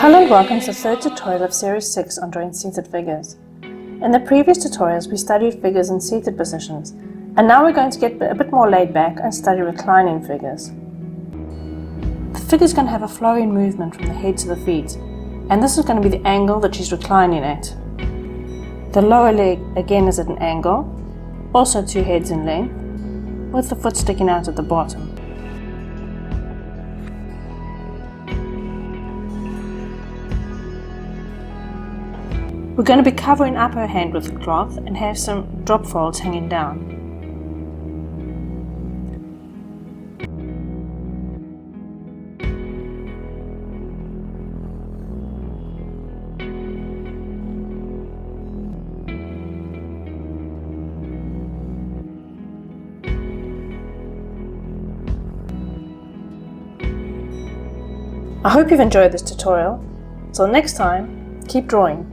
Hello and welcome to the third tutorial of Series 6 on drawing seated figures. In the previous tutorials we studied figures in seated positions, and now we're going to get a bit more laid back and study reclining figures. The figure is going to have a flowing movement from the head to the feet, and this is going to be the angle that she's reclining at. The lower leg again is at an angle, also 2 heads in length, with the foot sticking out at the bottom. We're going to be covering up her hand with cloth and have some drop folds hanging down. I hope you've enjoyed this tutorial. Till next time, keep drawing.